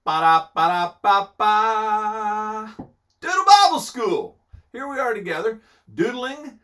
Ba-da-ba-da-ba-ba. Doodle Bible School. Here we are together, doodling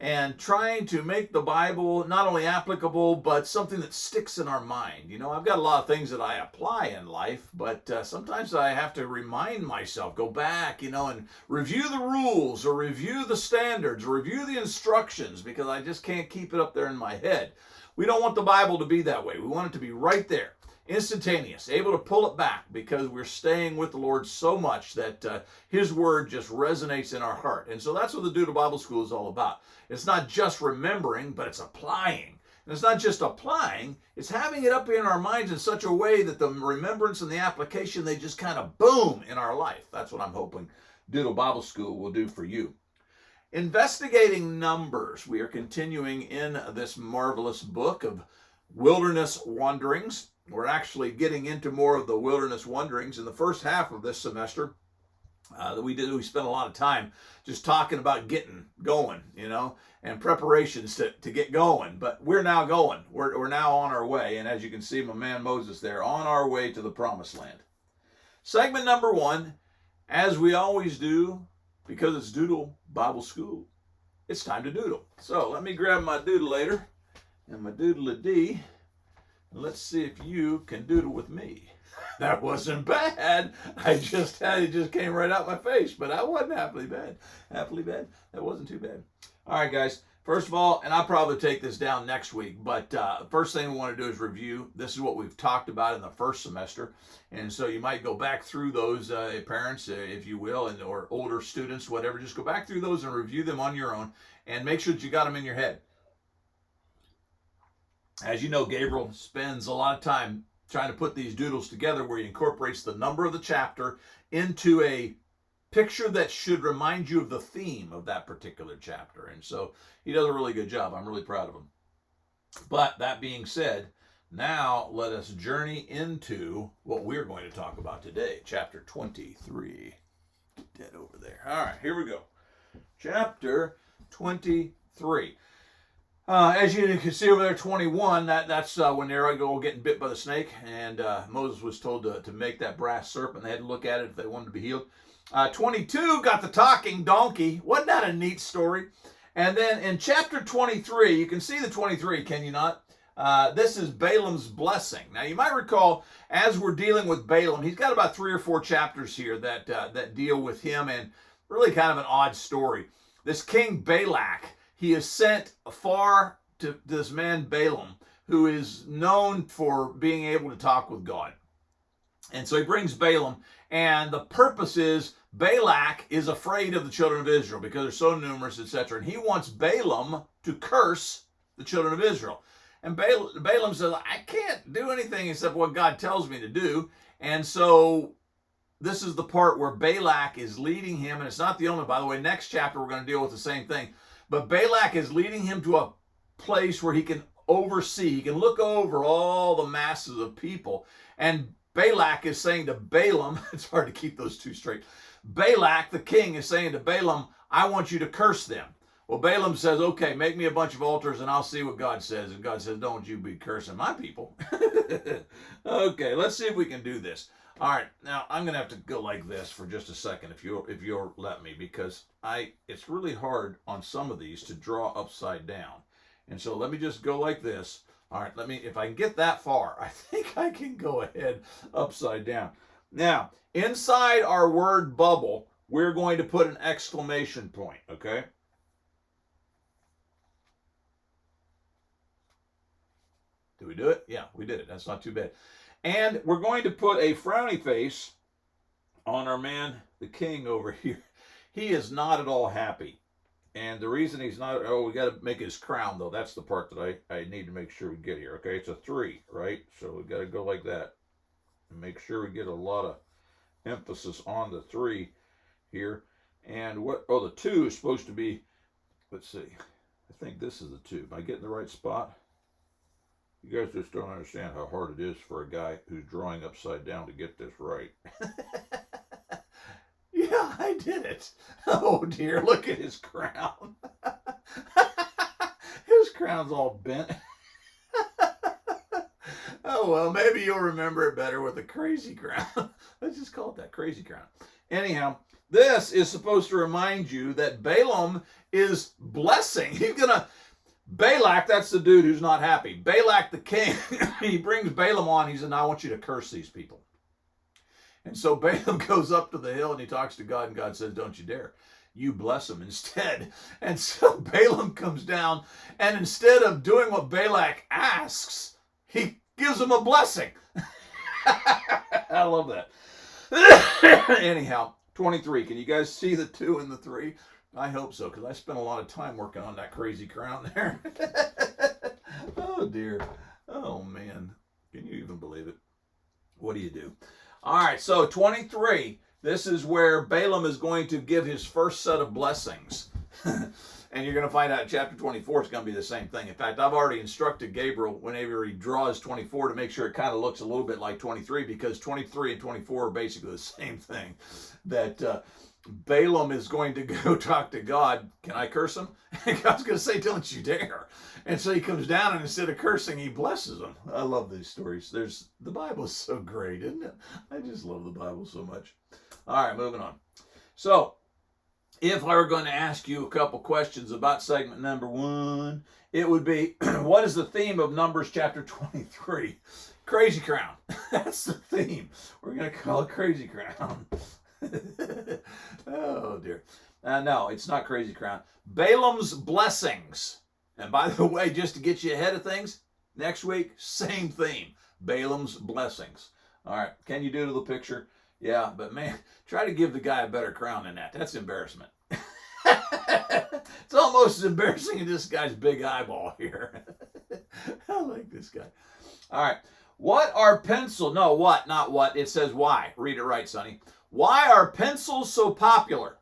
and trying to make the Bible not only applicable, but something that sticks in our mind. You know, I've got a lot of things that I apply in life, but sometimes I have to remind myself, go back, and review the rules or review the standards or review the instructions because I just can't keep it up there in my head. We don't want the Bible to be that way. We want it to be right there, instantaneous, able to pull it back because we're staying with the Lord so much that His Word just resonates in our heart. And so that's what the Doodle Bible School is all about. It's not just remembering, but it's applying. And it's not just applying, it's having it up in our minds in such a way that the remembrance and the application, they just kind of boom in our life. That's what I'm hoping Doodle Bible School will do for you. Investigating numbers. We are continuing in this marvelous book of wilderness wanderings. We're actually getting into more of the wilderness wanderings in the first half of this semester. We spent a lot of time just talking about getting going, and preparations to get going. But we're now going. We're now on our way. And as you can see, my man Moses there, on our way to the promised land. Segment number 1, as we always do, because it's Doodle Bible School, it's time to doodle. So let me grab my doodle-lator and my doodle-a-dee. Let's see if you can doodle with me. That wasn't bad. It just came right out my face, but I wasn't happily bad. Happily bad. That wasn't too bad. All right, guys. First of all, and I'll probably take this down next week, but first thing we want to do is review. This is what we've talked about in the first semester, and so you might go back through those, parents, if you will, or older students, whatever. Just go back through those and review them on your own, and make sure that you got them in your head. As you know, Gabriel spends a lot of time trying to put these doodles together where he incorporates the number of the chapter into a picture that should remind you of the theme of that particular chapter. And so he does a really good job. I'm really proud of him. But that being said, now let us journey into what we're going to talk about today, chapter 23. Get that over there. All right, here we go. Chapter 23. As you can see over there, 21, that's when they're getting bit by the snake, and Moses was told to make that brass serpent. They had to look at it if they wanted to be healed. 22 got the talking donkey. Wasn't that a neat story? And then in chapter 23, you can see the 23, can you not? This is Balaam's blessing. Now, you might recall, as we're dealing with Balaam, he's got about 3 or 4 chapters here that deal with him, and really kind of an odd story. This king Balak, he is sent far to this man Balaam, who is known for being able to talk with God. And so he brings Balaam, and the purpose is Balak is afraid of the children of Israel because they're so numerous, etc. And he wants Balaam to curse the children of Israel. And Balaam says, I can't do anything except what God tells me to do. And so this is the part where Balak is leading him, and it's not the only, by the way, next chapter we're going to deal with the same thing. But Balak is leading him to a place where he can oversee, he can look over all the masses of people. And Balak is saying to Balaam, it's hard to keep those two straight. Balak, the king, is saying to Balaam, I want you to curse them. Well, Balaam says, okay, make me a bunch of altars and I'll see what God says. And God says, don't you be cursing my people. Okay, let's see if we can do this. All right, now I'm going to have to go like this for just a second if you'll let me, because it's really hard on some of these to draw upside down. And so let me just go like this. All right, if I can get that far, I think I can go ahead upside down. Now, inside our word bubble, we're going to put an exclamation point, okay? Did we do it? Yeah, we did it. That's not too bad. And we're going to put a frowny face on our man, the king over here. He is not at all happy. And the reason he's not, we got to make his crown, though. That's the part that I need to make sure we get here. Okay, it's a 3, right? So we got to go like that. And make sure we get a lot of emphasis on the 3 here. And the 2 is supposed to be, let's see. I think this is the 2. Am I getting the right spot? You guys just don't understand how hard it is for a guy who's drawing upside down to get this right. Yeah, I did it. Oh dear, look at his crown. His crown's all bent. Oh, well, maybe you'll remember it better with a crazy crown. Let's just call it that, crazy crown. Anyhow, this is supposed to remind you that Balaam is blessing. He's going to, Balak, that's the dude who's not happy. Balak the king, he brings Balaam on. He said, "Now I want you to curse these people." And so Balaam goes up to the hill and he talks to God, and God says, "Don't you dare. You bless them instead." And so Balaam comes down, and instead of doing what Balak asks, he gives him a blessing. I love that. Anyhow, 23. Can you guys see the 2 and the 3? I hope so, because I spent a lot of time working on that crazy crown there. Oh, dear. Oh, man. Can you even believe it? What do you do? All right, so 23. This is where Balaam is going to give his first set of blessings. And you're going to find out in chapter 24 it's going to be the same thing. In fact, I've already instructed Gabriel whenever he draws 24 to make sure it kind of looks a little bit like 23, because 23 and 24 are basically the same thing. That Balaam is going to go talk to God. "Can I curse him?" And God's going to say, "Don't you dare." And so he comes down, and instead of cursing, he blesses him. I love these stories. The Bible is so great, isn't it? I just love the Bible so much. All right, moving on. So, if I were going to ask you a couple questions about segment number 1, it would be, what is the theme of Numbers chapter 23? Crazy crown. That's the theme. We're going to call it Crazy Crown. Oh, dear. No, it's not Crazy Crown. Balaam's blessings. And by the way, just to get you ahead of things, next week, same theme. Balaam's blessings. All right, can you doodle the picture? Yeah, but man, try to give the guy a better crown than that. That's embarrassment. It's almost as embarrassing as this guy's big eyeball here. I like this guy. All right. What are pencils? No, what, not what. It says why. Read it right, Sonny. Why are pencils so popular?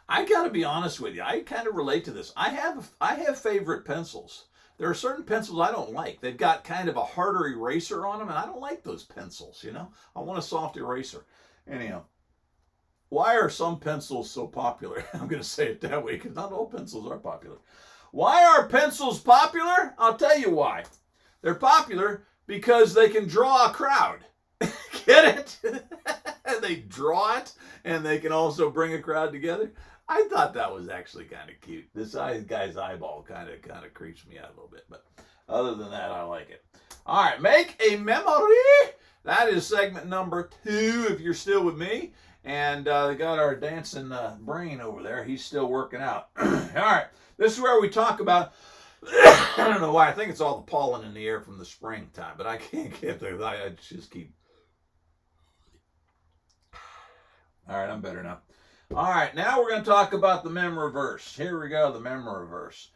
I got to be honest with you. I kind of relate to this. I have favorite pencils. There are certain pencils I don't like. They've got kind of a harder eraser on them, and I don't like those pencils, you know? I want a soft eraser. Anyhow, why are some pencils so popular? I'm going to say it that way because not all pencils are popular. Why are pencils popular? I'll tell you why. They're popular because they can draw a crowd. Get it? They draw it, and they can also bring a crowd together. I thought that was actually kind of cute. This guy's eyeball kind of creeps me out a little bit, but other than that, I like it. All right, make a memory. That is segment number 2, if you're still with me. And they got our dancing brain over there. He's still working out. All right, this is where we talk about, I don't know why, I think it's all the pollen in the air from the springtime, but I can't get there. I just keep. All right, I'm better now. All right, now we're going to talk about the memory verse. Here we go, the memory verse.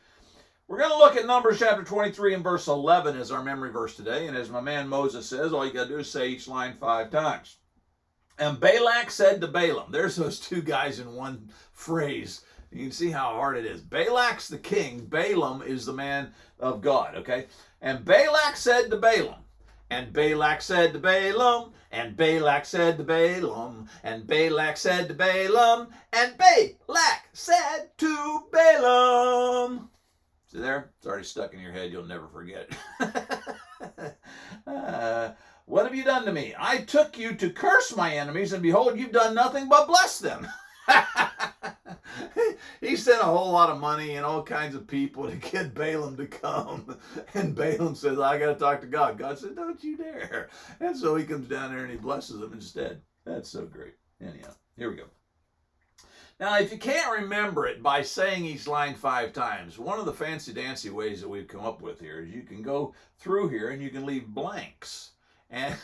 We're going to look at Numbers chapter 23 and verse 11 as our memory verse today. And as my man Moses says, all you got to do is say each line 5 times. And Balak said to Balaam. There's those 2 guys in one phrase. You can see how hard it is. Balak's the king. Balaam is the man of God, okay? And Balak said to Balaam. And Balak said to Balaam, and Balak said to Balaam, and Balak said to Balaam, and Balak said to Balaam. See there? It's already stuck in your head. You'll never forget it. What have you done to me? I took you to curse my enemies, and behold, you've done nothing but bless them. He sent a whole lot of money and all kinds of people to get Balaam to come. And Balaam says, I got to talk to God. God said, don't you dare. And so he comes down there and he blesses him instead. That's so great. Anyhow, here we go. Now, if you can't remember it by saying each line 5 times, one of the fancy-dancy ways that we've come up with here is you can go through here and you can leave blanks. And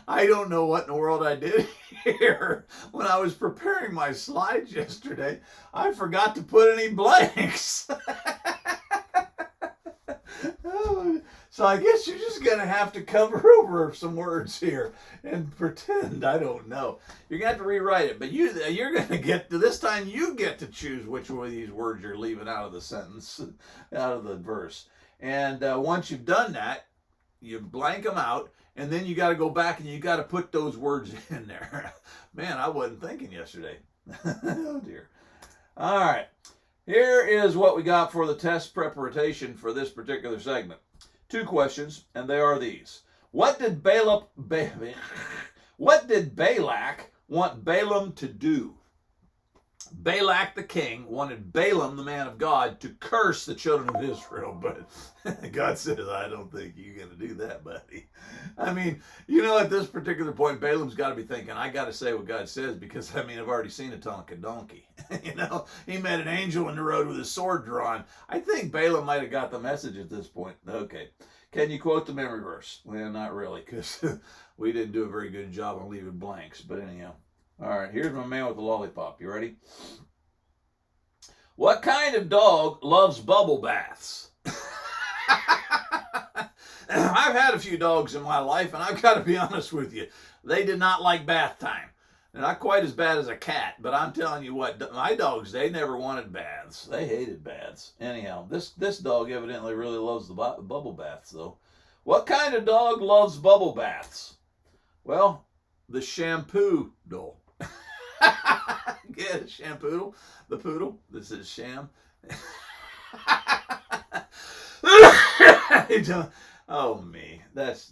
I don't know what in the world I did here. When I was preparing my slides yesterday, I forgot to put any blanks. So I guess you're just going to have to cover over some words here and pretend I don't know. You're going to have to rewrite it. But you're going to get to, this time you get to choose which one of these words you're leaving out of the sentence, out of the verse. And once you've done that, you blank them out, and then you got to go back and you got to put those words in there. Man, I wasn't thinking yesterday. Oh, dear. All right. Here is what we got for the test preparation for this particular segment. 2 questions, and they are these. What did Balak want Balaam to do? Balak the king wanted Balaam, the man of God, to curse the children of Israel, but God says, I don't think you're going to do that, buddy. I mean, at this particular point, Balaam's got to be thinking, I got to say what God says, because, I've already seen a Tonka donkey. He met an angel in the road with his sword drawn. I think Balaam might have got the message at this point. Okay. Can you quote the memory verse? Well, not really, because we didn't do a very good job on leaving blanks, but anyhow. All right, here's my man with the lollipop. You ready? What kind of dog loves bubble baths? I've had a few dogs in my life, and I've got to be honest with you. They did not like bath time. They're not quite as bad as a cat, but I'm telling you what, my dogs, they never wanted baths. They hated baths. Anyhow, this dog evidently really loves the bubble baths, though. What kind of dog loves bubble baths? Well, the shampoo doll. Yeah, shampoo, the poodle. This is sham. Oh me, that's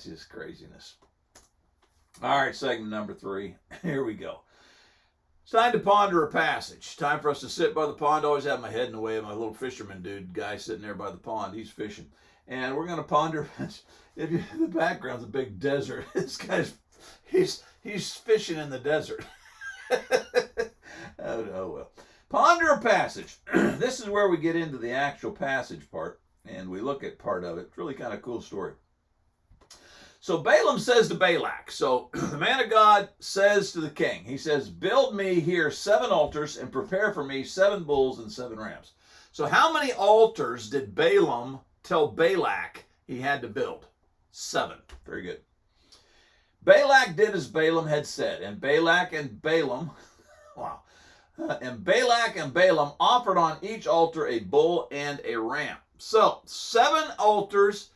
just craziness. All right, segment number 3. Here we go. It's time to ponder a passage. Time for us to sit by the pond. Always have my head in the way of my little fisherman guy sitting there by the pond. He's fishing, and we're going to ponder. The background's a big desert. This guy's he's fishing in the desert. Oh well. Ponder a passage. This is where we get into the actual passage part, and we look at part of it. It's really kind of a cool story. So Balaam says to Balak, so the man of God says to the king, he says, build me here 7 altars and prepare for me 7 bulls and 7 rams. So how many altars did Balaam tell Balak he had to build? 7. Very good. Balak did as Balaam had said, and Balak and Balaam offered on each altar a bull and a ram. So 7 altars.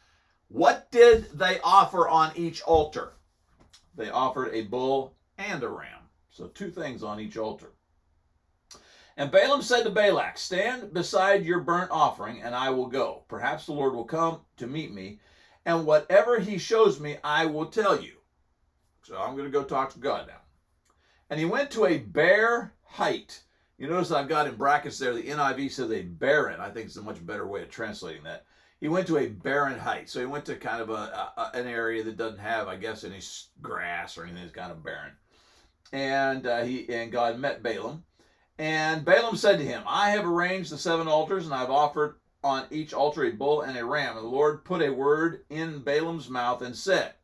What did they offer on each altar? They offered a bull and a ram. So 2 things on each altar. And Balaam said to Balak, stand beside your burnt offering, and I will go. Perhaps the Lord will come to meet me, and whatever he shows me, I will tell you. So I'm going to go talk to God now. And he went to a bare height. You notice I've got in brackets there, the NIV says a barren. I think it's a much better way of translating that. He went to a barren height. So he went to kind of an area that doesn't have, I guess, any grass or anything. It's kind of barren. And God met Balaam. And Balaam said to him, I have arranged the 7 altars, and I've offered on each altar a bull and a ram. And the Lord put a word in Balaam's mouth and said,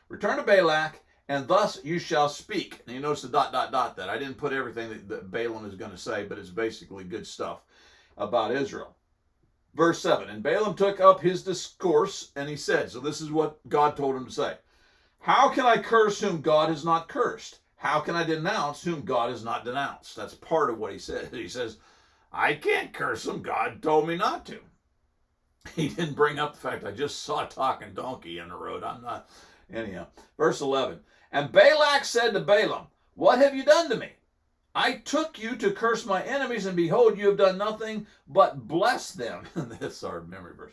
return to Balak, and thus you shall speak. And you notice the ... that. I didn't put everything that Balaam is going to say, but it's basically good stuff about Israel. Verse 7, and Balaam took up his discourse, and he said, so this is what God told him to say. How can I curse whom God has not cursed? How can I denounce whom God has not denounced? That's part of what he said. He says, I can't curse him. God told me not to. He didn't bring up the fact I just saw a talking donkey in the road. I'm not. Anyhow, verse 11. And Balak said to Balaam, what have you done to me? I took you to curse my enemies, and behold, you have done nothing but bless them. That's our memory verse.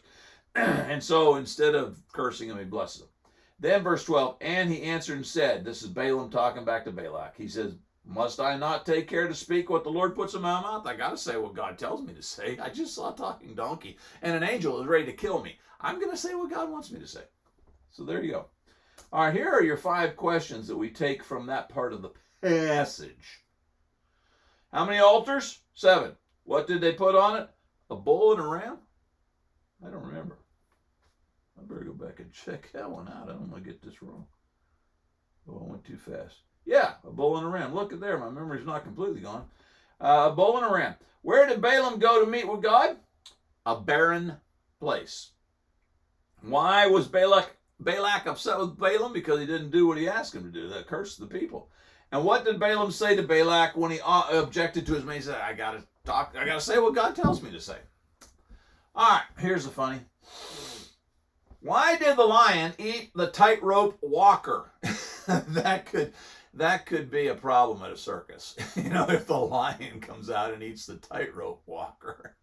And so instead of cursing them, he blesses them. Then verse 12, and he answered and said, this is Balaam talking back to Balak. He says, must I not take care to speak what the Lord puts in my mouth? I got to say what God tells me to say. I just saw a talking donkey, and an angel is ready to kill me. I'm going to say what God wants me to say. So there you go. All right, here are your 5 questions that we take from that part of the passage. How many altars? 7. What did they put on it? A bull and a ram? I don't remember. I better go back and check that one out. I don't want to get this wrong. Oh, I went too fast. Yeah, a bull and a ram. Look at there. My memory's not completely gone. A bull and a ram. Where did Balaam go to meet with God? A barren place. Why was Balak upset with Balaam? Because he didn't do what he asked him to do. That cursed the people. And what did Balaam say to Balak when he objected to his man? He said, I got to say what God tells me to say. All right, here's the funny. Why did the lion eat the tightrope walker? That could be a problem at a circus. If the lion comes out and eats the tightrope walker.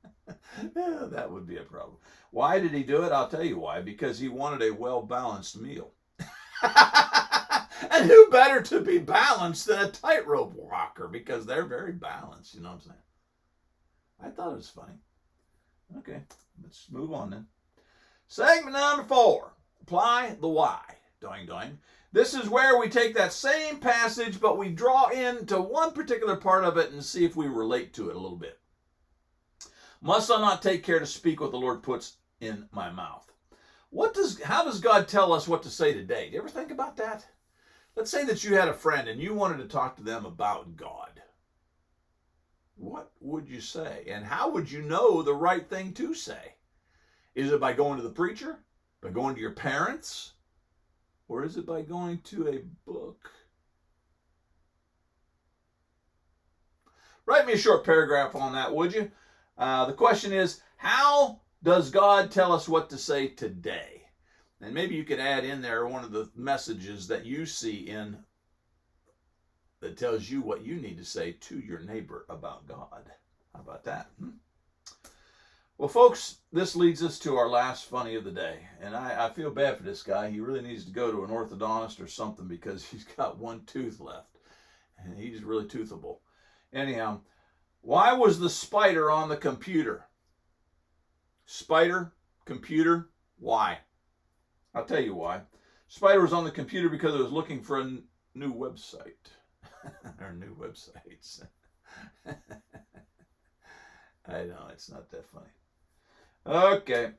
Yeah, that would be a problem. Why did he do it? I'll tell you why. Because he wanted a well-balanced meal. And who better to be balanced than a tightrope walker? Because they're very balanced. You know what I'm saying? I thought it was funny. Okay, let's move on then. Segment number 4. Apply the why. Doing, doing. This is where we take that same passage, but we draw into one particular part of it and see if we relate to it a little bit. Must I not take care to speak what the Lord puts in my mouth? How does God tell us what to say today? Do you ever think about that? Let's say that you had a friend and you wanted to talk to them about God. What would you say? And how would you know the right thing to say? Is it by going to the preacher? By going to your parents? Or is it by going to a book? Write me a short paragraph on that, would you? The question is, how does God tell us what to say today? And maybe you could add in there one of the messages that you see in that tells you what you need to say to your neighbor about God. How about that? Well, folks, this leads us to our last funny of the day. And I feel bad for this guy. He really needs to go to an orthodontist or something because he's got one tooth left. And he's really toothable. Anyhow, why was the spider on the computer? Spider, computer, why? I'll tell you why. Spider was on the computer because it was looking for a new website. Or new websites. I know, it's not that funny. Okay.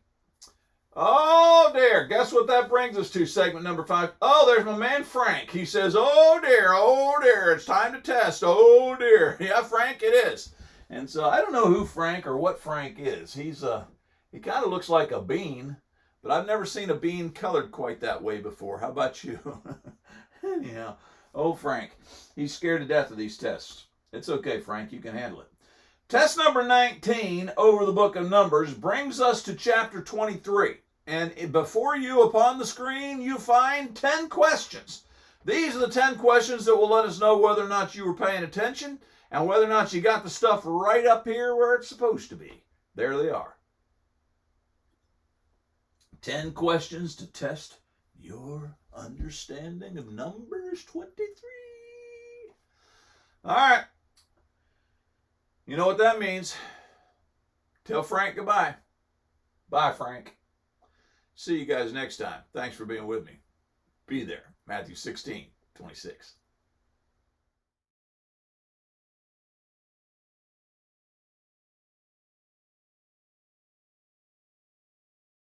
Oh, dear. Guess what that brings us to, segment number 5. Oh, there's my man Frank. He says, oh, dear, it's time to test. Oh, dear. Yeah, Frank, it is. And so I don't know who Frank or what Frank is. He kind of looks like a bean, but I've never seen a bean colored quite that way before. How about you? Anyhow, oh, Frank, he's scared to death of these tests. It's okay, Frank. You can handle it. Test number 19 over the book of Numbers brings us to chapter 23. And before you upon the screen, you find 10 questions. These are the 10 questions that will let us know whether or not you were paying attention and whether or not you got the stuff right up here where it's supposed to be. There they are. 10 questions to test your understanding of Numbers 23. All right. You know what that means. Tell Frank goodbye. Bye, Frank. See you guys next time. Thanks for being with me. Be there. Matthew 16:26.